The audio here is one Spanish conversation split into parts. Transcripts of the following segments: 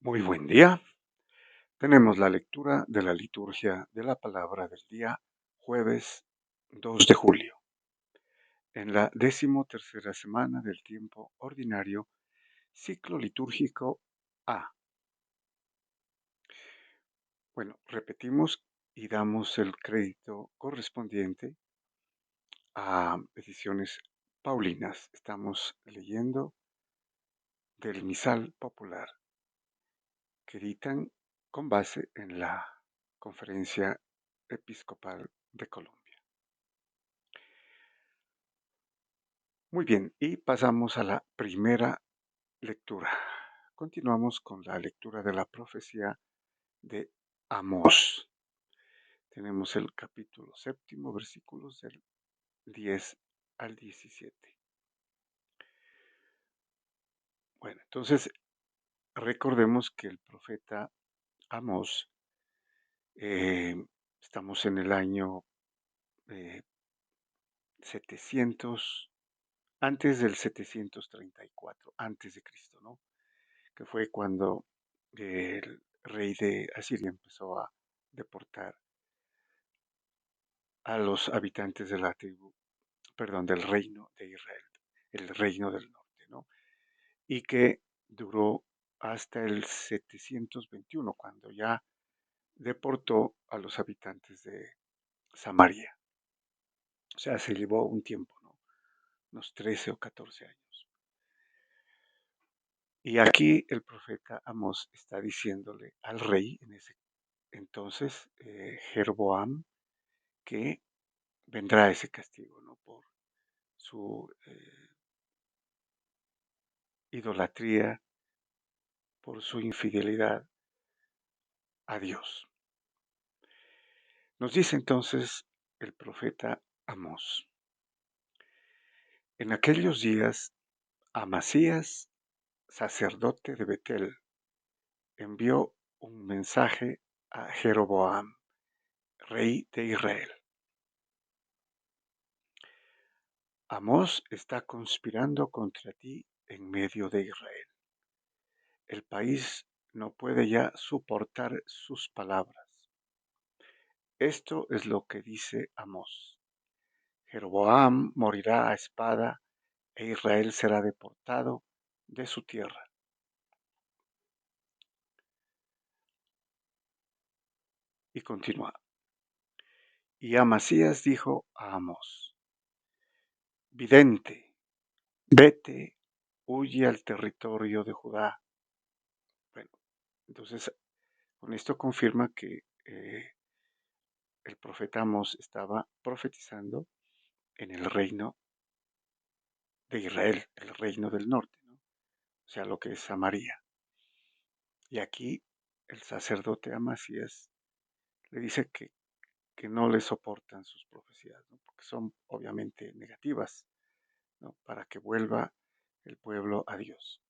Muy buen día. Tenemos la lectura de la liturgia de la palabra del día jueves 2 de julio, en la 13ª semana del tiempo ordinario, ciclo litúrgico A. Bueno, repetimos y damos el crédito correspondiente a ediciones Paulinas. Estamos leyendo del misal popular que editan con base en la Conferencia Episcopal de Colombia. Muy bien, y pasamos a la primera lectura. Continuamos con la lectura de la profecía de Amós. Tenemos el capítulo séptimo, versículos del 10 al 17. Bueno, entonces recordemos que el profeta Amós, eh, estamos en el año 700, antes del 734, antes de Cristo, ¿no? Que fue cuando el rey de Asiria empezó a deportar a los habitantes de la tribu, perdón, del reino de Israel, el reino del norte, ¿no? Y que duró hasta el 721, cuando ya deportó a los habitantes de Samaria. O sea, se llevó un tiempo, ¿no? Unos 13 o 14 años. Y aquí el profeta Amós está diciéndole al rey, en ese entonces, Jeroboam, que vendrá ese castigo, ¿no? Por su idolatría, por su infidelidad a Dios. Nos dice entonces el profeta Amós: en aquellos días, Amasías, sacerdote de Betel, envió un mensaje a Jeroboam, rey de Israel. Amós está conspirando contra ti en medio de Israel. El país no puede ya soportar sus palabras. Esto es lo que dice Amós: Jeroboam morirá a espada e Israel será deportado de su tierra. Y continúa. Y Amasías dijo a Amós: vidente, vete, huye al territorio de Judá. Bueno, entonces con esto confirma que el profeta Amós estaba profetizando en el reino de Israel, el reino del norte, ¿no? O sea, lo que es Samaria. Y aquí el sacerdote Amasías le dice que no le soportan sus profecías, ¿no? Porque son obviamente negativas, ¿no? Para que vuelva el pueblo a Dios.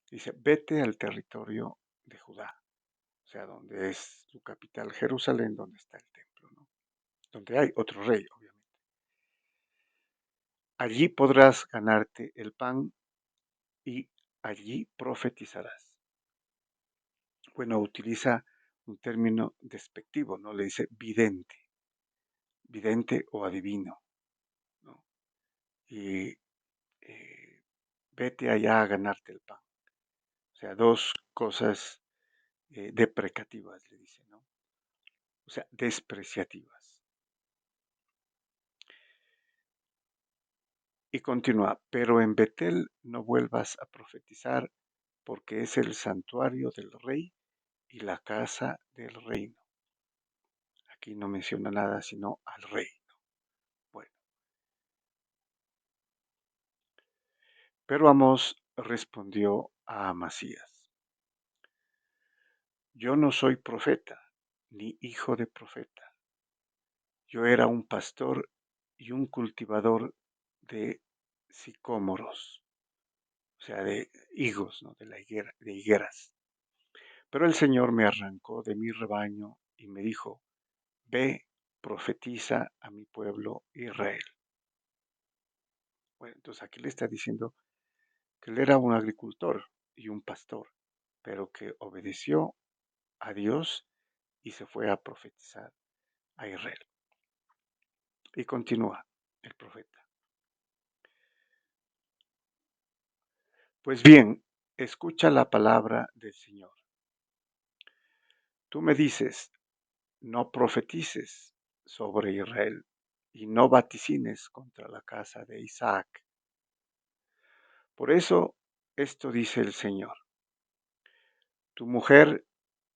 Dice, vete al territorio de Judá, o sea, donde es su capital, Jerusalén, donde está el templo, ¿no? Donde hay otro rey, obviamente. Allí podrás ganarte el pan y allí profetizarás. Bueno, utiliza un término despectivo, ¿no? Le dice vidente o adivino, ¿no? Y vete allá a ganarte el pan. O sea, dos cosas deprecativas, le dice, ¿no? O sea, despreciativas. Y continúa, pero en Betel no vuelvas a profetizar porque es el santuario del rey y la casa del reino. Aquí no menciona nada sino al rey. Bueno, pero Amós respondió a Amasías: yo no soy profeta, ni hijo de profeta. Yo era un pastor y un cultivador de sicómoros, o sea, de higos, ¿no? De higueras. Pero el Señor me arrancó de mi rebaño y me dijo, ve, profetiza a mi pueblo Israel. Bueno, entonces aquí le está diciendo que él era un agricultor y un pastor, pero que obedeció a Dios y se fue a profetizar a Israel. Y continúa el profeta. Pues bien, escucha la palabra del Señor. Tú me dices, no profetices sobre Israel y no vaticines contra la casa de Isaac. Por eso, esto dice el Señor. Tu mujer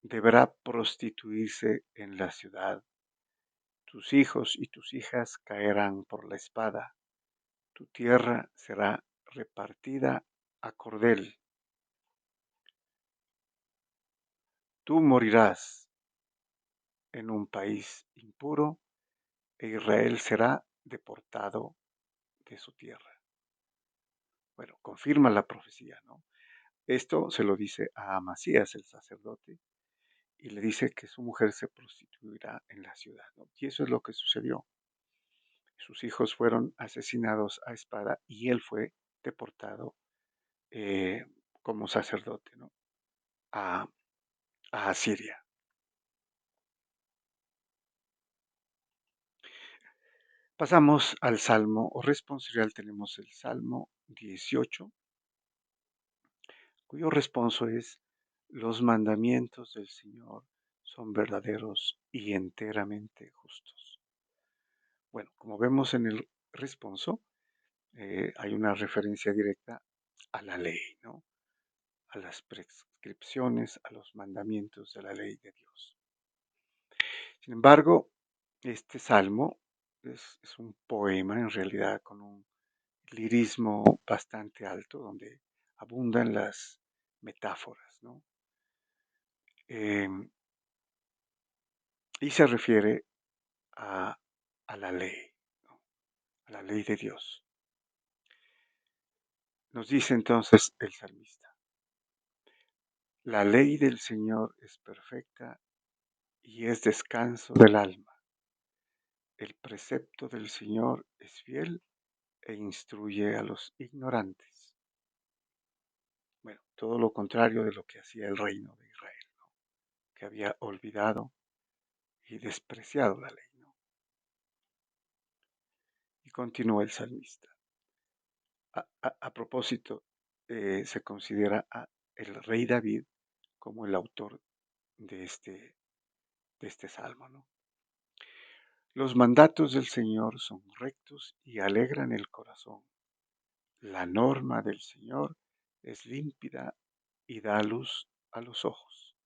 deberá prostituirse en la ciudad. Tus hijos y tus hijas caerán por la espada. Tu tierra será repartida a cordel. Tú morirás en un país impuro e Israel será deportado de su tierra. Bueno, confirma la profecía, ¿no? Esto se lo dice a Amasías, el sacerdote, y le dice que su mujer se prostituirá en la ciudad, ¿no? Y eso es lo que sucedió. Sus hijos fueron asesinados a espada y él fue deportado eh, como sacerdote, ¿no? a, a Asiria. Pasamos al Salmo o responsorial. Tenemos el Salmo 18, cuyo responso es: los mandamientos del Señor son verdaderos y enteramente justos. Bueno, como vemos en el responso, hay una referencia directa a la ley, ¿no? A las prescripciones, a los mandamientos de la ley de Dios. Sin embargo, este salmo es un poema en realidad con un lirismo bastante alto, donde abundan las metáforas, ¿no? Em, y se refiere a, a la ley, ¿no? A la ley de Dios. Nos dice entonces el salmista: la ley del Señor es perfecta y es descanso del alma. El precepto del Señor es fiel e instruye a los ignorantes. Bueno, todo lo contrario de lo que hacía el reino de Israel, ¿no? Que había olvidado y despreciado la ley, ¿no? Y continúa el salmista. A propósito, se considera a el rey David como el autor de este salmo, ¿no? Los mandatos del Señor son rectos y alegran el corazón. La norma del Señor es límpida y da luz a los ojos.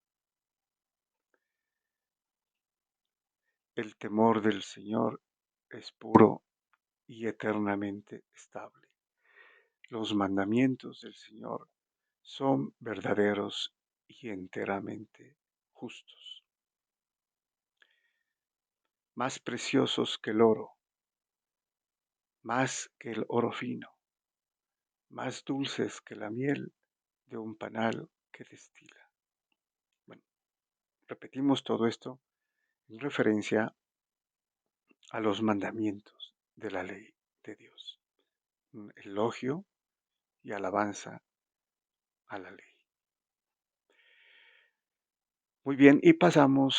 El temor del Señor es puro y eternamente estable. Los mandamientos del Señor son verdaderos y enteramente justos. Más preciosos que el oro, más que el oro fino, más dulces que la miel de un panal que destila. Bueno, repetimos todo esto en referencia a los mandamientos de la ley de Dios. Un elogio y alabanza a la ley. Muy bien, y pasamos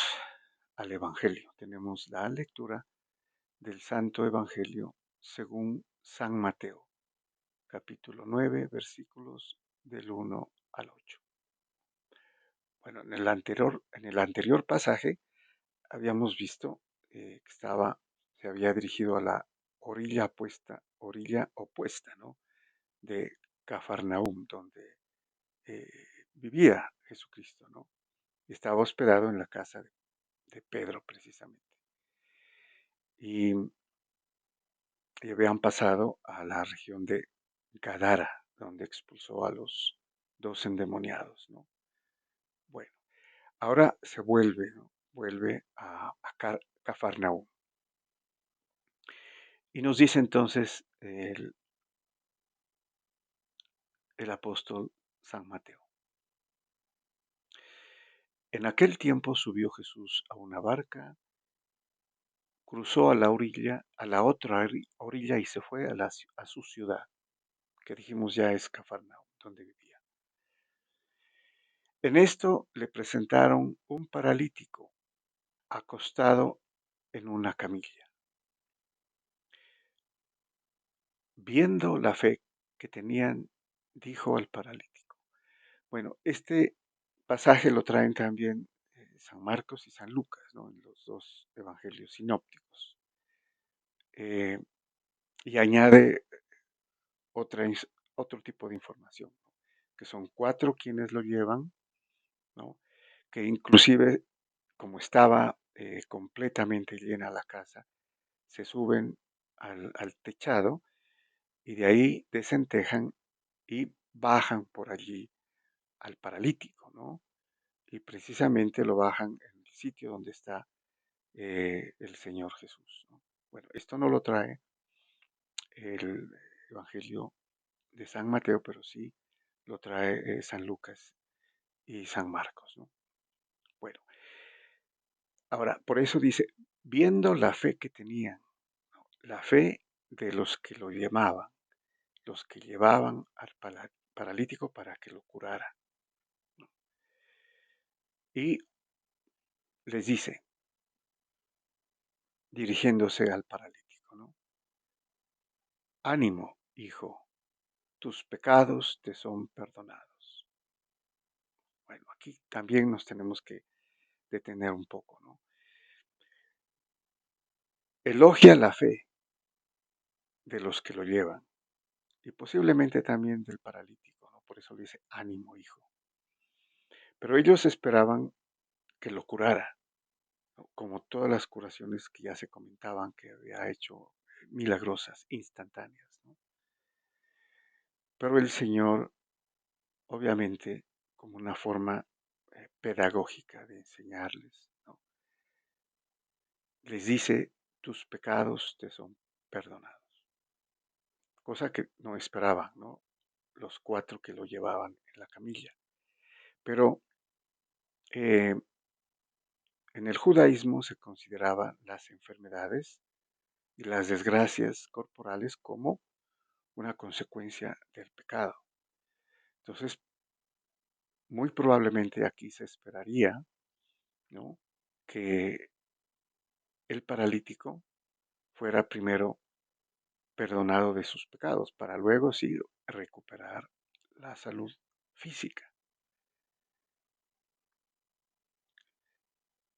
al Evangelio. Tenemos la lectura del Santo Evangelio según San Mateo, capítulo 9, versículos del 1 al 8. Bueno, en el anterior pasaje habíamos visto que se había dirigido a la orilla opuesta, ¿no? De Cafarnaúm, donde eh, vivía Jesucristo, ¿no? Estaba hospedado en la casa de Pedro, precisamente. Y, y habían pasado a la región de Gadara, donde expulsó a los dos endemoniados, ¿no? Bueno, ahora se vuelve, ¿no? Vuelve a Cafarnaúm. Y nos dice entonces el apóstol San Mateo. En aquel tiempo subió Jesús a una barca, cruzó a la orilla, a la otra orilla y se fue a su ciudad, que dijimos ya es Cafarnaúm, donde vivía. En esto le presentaron un paralítico acostado en una camilla. Viendo la fe que tenían, dijo al paralítico. Bueno, este pasaje lo traen también San Marcos y San Lucas, ¿no? En los dos evangelios sinópticos. Eh, y añade otra, otro tipo de información, ¿no? Que son cuatro quienes lo llevan, ¿no? Que inclusive, como estaba completamente llena la casa, se suben al techado y de ahí desentejan y bajan por allí al paralítico, ¿no? Y precisamente lo bajan en el sitio donde está el Señor Jesús, ¿no? Bueno, esto no lo trae el Evangelio de San Mateo, pero sí lo trae San Lucas y San Marcos, ¿no? Bueno, ahora, por eso dice, viendo la fe que tenían, ¿no? La fe de los que lo llamaban, los que llevaban al paralítico para que lo curara, ¿no? Y les dice, dirigiéndose al paralítico, ¿no? Ánimo, hijo, tus pecados te son perdonados. Bueno, aquí también nos tenemos que detener un poco, ¿no? Elogia la fe de los que lo llevan y posiblemente también del paralítico, ¿no? Por eso le dice, ánimo, hijo. Pero ellos esperaban que lo curara, ¿no? Como todas las curaciones que ya se comentaban que había hecho milagrosas, instantáneas, ¿no? Pero el Señor, obviamente, como una forma pedagógica de enseñarles, ¿no? Les dice, tus pecados te son perdonados, cosa que no esperaban, ¿no? Los cuatro que lo llevaban en la camilla. Pero eh, en el judaísmo se consideraban las enfermedades y las desgracias corporales como una consecuencia del pecado. Entonces, muy probablemente aquí se esperaría, ¿no? Que el paralítico fuera primero perdonado de sus pecados para luego sí recuperar la salud física.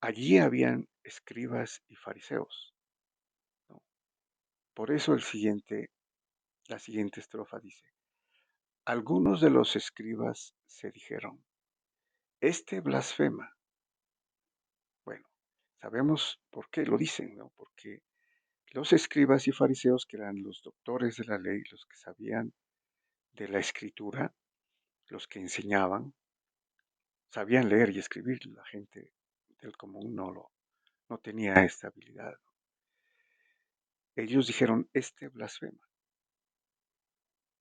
Allí habían escribas y fariseos, ¿no? Por eso la siguiente estrofa dice, algunos de los escribas se dijeron, este blasfema. Bueno, sabemos por qué lo dicen, ¿no? Porque los escribas y fariseos, que eran los doctores de la ley, los que sabían de la escritura, los que enseñaban, sabían leer y escribir. La gente del común no tenía esta habilidad. Ellos dijeron, este blasfema,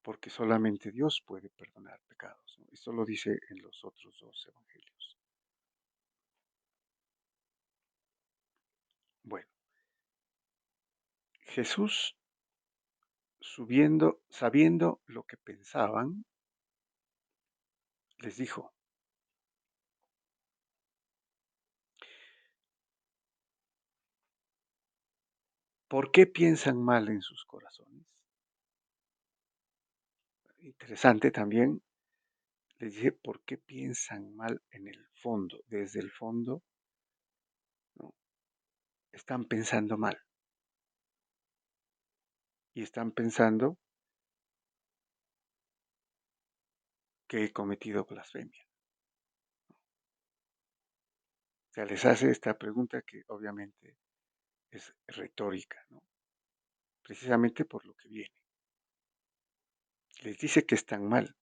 porque solamente Dios puede perdonar pecados, ¿no? Esto lo dice en los otros dos evangelios. Bueno, Jesús, sabiendo lo que pensaban, les dijo, ¿por qué piensan mal en sus corazones? Interesante también, les dije, ¿por qué piensan mal en el fondo? Desde el fondo, ¿no? Están pensando mal y están pensando que he cometido blasfemia. O sea, les hace esta pregunta que obviamente es retórica, ¿no? Precisamente por lo que viene. Les dice que están mal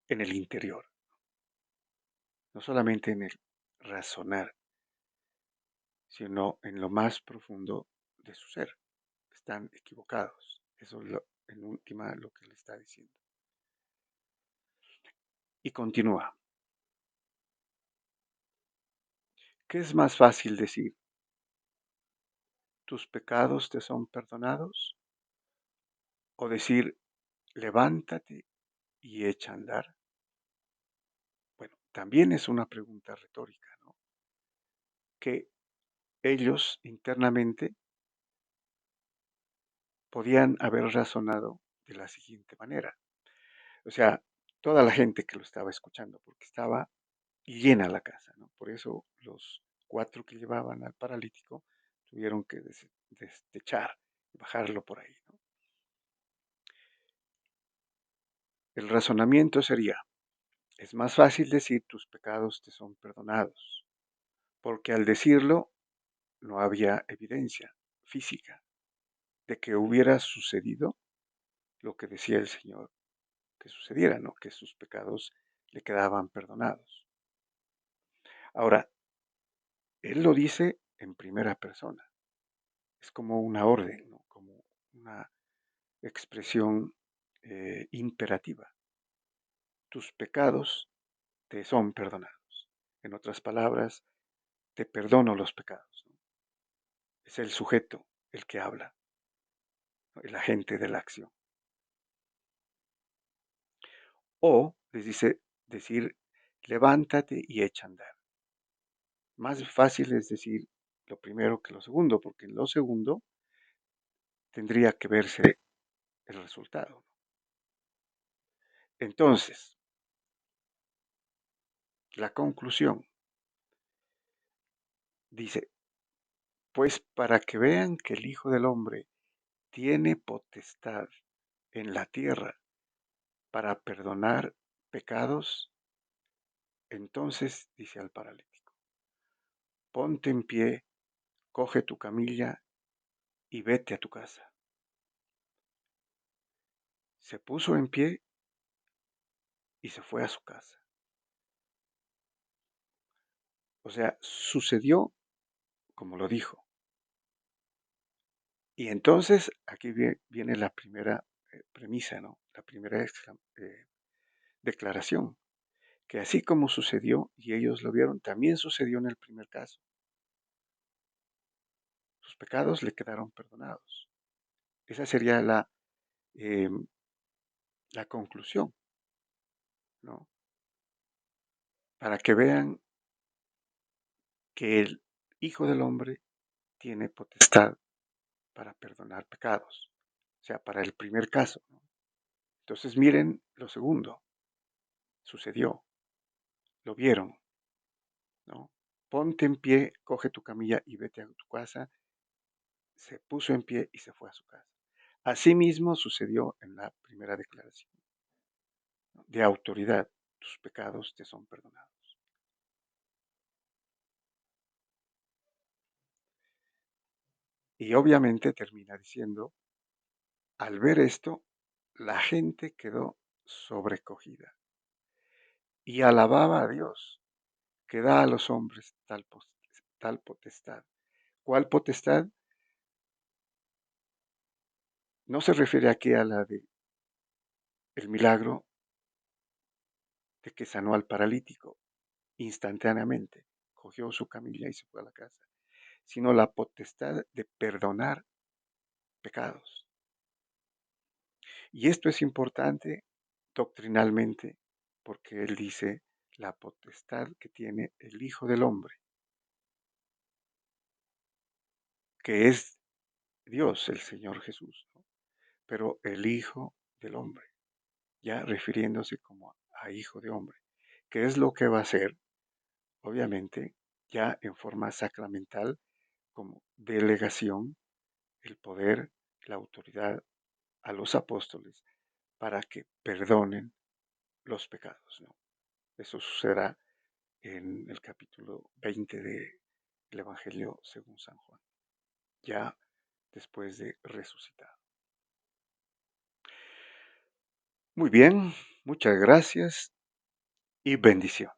en el interior, no solamente en el razonar, sino en lo más profundo de su ser. Están equivocados. Eso es en última lo que le está diciendo. Y continúa. ¿Qué es más fácil decir? ¿Tus pecados te son perdonados? O decir, levántate y echa a andar. también es una pregunta retórica, ¿no? Que ellos internamente podían haber razonado de la siguiente manera. O sea, toda la gente que lo estaba escuchando, porque estaba llena la casa, ¿no? Por eso los cuatro que llevaban al paralítico tuvieron que destechar, bajarlo por ahí, ¿no? El razonamiento sería, es más fácil decir tus pecados te son perdonados, porque al decirlo no había evidencia física de que hubiera sucedido lo que decía el Señor que sucediera, ¿no? Que sus pecados le quedaban perdonados. Ahora, Él lo dice en primera persona, es como una orden, ¿no? Como una expresión imperativa. Tus pecados te son perdonados. En otras palabras, te perdono los pecados, ¿no? Es el sujeto el que habla, ¿no? El agente de la acción. O les dice decir, levántate y echa a andar. Más fácil es decir lo primero que lo segundo, porque en lo segundo tendría que verse el resultado. Entonces, la conclusión dice, pues para que vean que el Hijo del Hombre tiene potestad en la tierra para perdonar pecados, entonces dice al paralítico, ponte en pie, coge tu camilla y vete a tu casa. Se puso en pie y se fue a su casa. O sea, sucedió como lo dijo. Y entonces aquí viene la primera premisa, ¿no? La primera declaración, que así como sucedió y ellos lo vieron, también sucedió en el primer caso. Sus pecados le quedaron perdonados. Esa sería eh, la conclusión, ¿no? Para que vean que el Hijo del Hombre tiene potestad para perdonar pecados. O sea, para el primer caso, ¿no? Entonces miren lo segundo, sucedió, lo vieron, ¿no? Ponte en pie, coge tu camilla y vete a tu casa. Se puso en pie y se fue a su casa. Asimismo sucedió en la primera declaración, ¿no? De autoridad, tus pecados te son perdonados. Y obviamente termina diciendo, al ver esto, la gente quedó sobrecogida y alababa a Dios, que da a los hombres tal potestad. ¿Cuál potestad? No se refiere aquí a la de el milagro de que sanó al paralítico instantáneamente, cogió su camilla y se fue a la casa, sino la potestad de perdonar pecados. Y esto es importante doctrinalmente porque él dice la potestad que tiene el Hijo del Hombre, que es Dios, el Señor Jesús, ¿no? Pero el Hijo del Hombre, ya refiriéndose como a Hijo de Hombre, que es lo que va a hacer, obviamente, ya en forma sacramental, como delegación, el poder, la autoridad a los apóstoles para que perdonen los pecados, ¿no? Eso sucederá en el capítulo 20 del Evangelio según San Juan, ya después de resucitado. Muy bien, muchas gracias y bendición.